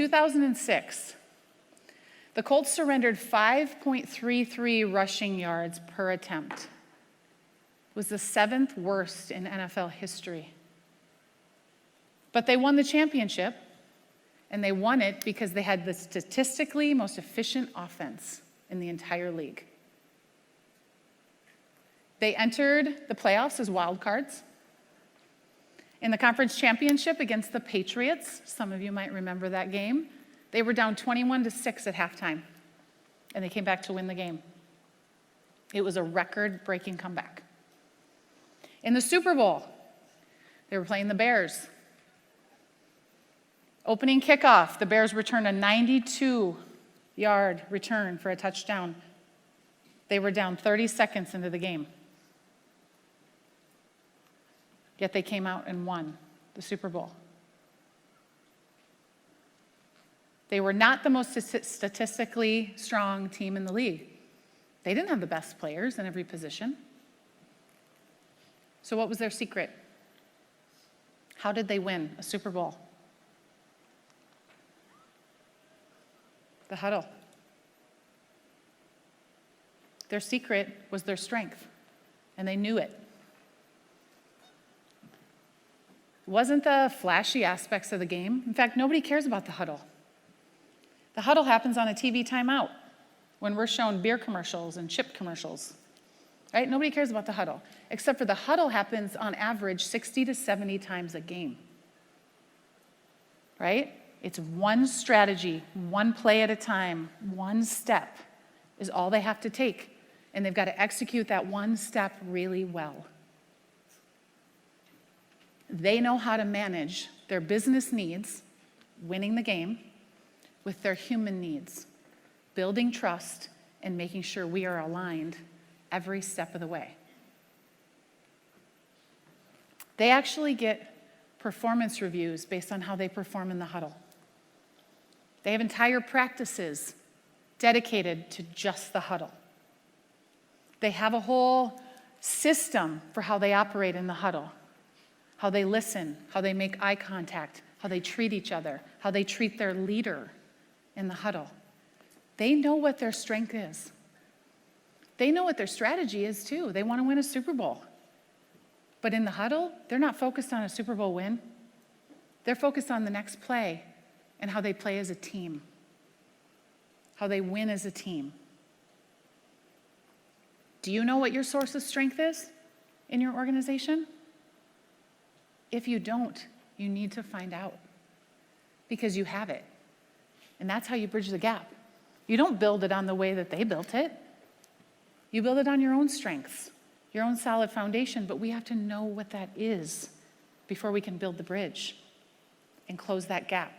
in 2006, the Colts surrendered 5.33 rushing yards per attempt. It was the 7th worst in NFL history. But they won the championship, and they won it because they had the statistically most efficient offense in the entire league. They entered the playoffs as wild cards. In the conference championship against the Patriots, some of you might remember that game, they were down 21-6 at halftime, and they came back to win the game. It was a record-breaking comeback. In the Super Bowl, they were playing the Bears. Opening kickoff, the Bears returned a 92-yard return for a touchdown. They were down 30 seconds into the game. Yet they came out and won the Super Bowl. They were not the most statistically strong team in the league. They didn't have the best players in every position. So what was their secret? How did they win a Super Bowl? The huddle. Their secret was their strength, and they knew it. It wasn't the flashy aspects of the game. In fact, nobody cares about the huddle. The huddle happens on a TV timeout when we're shown beer commercials and chip commercials, right? Nobody cares about the huddle, except for the huddle happens on average 60 to 70 times a game, right? It's one strategy, one play at a time, one step is all they have to take, and they've got to execute that one step really well. They know how to manage their business needs, winning the game, with their human needs, building trust and making sure we are aligned every step of the way. They actually get performance reviews based on how they perform in the huddle. They have entire practices dedicated to just the huddle. They have a whole system for how they operate in the huddle, how they listen, how they make eye contact, how they treat each other, how they treat their leader in the huddle. They know what their strength is. They know what their strategy is too. They want to win a Super Bowl. But in the huddle, they're not focused on a Super Bowl win. They're focused on the next play and how they play as a team, how they win as a team. Do you know what your source of strength is in your organization? If you don't, you need to find out, because you have it. And that's how you bridge the gap. You don't build it on the way that they built it. You build it on your own strengths, your own solid foundation, but we have to know what that is before we can build the bridge and close that gap.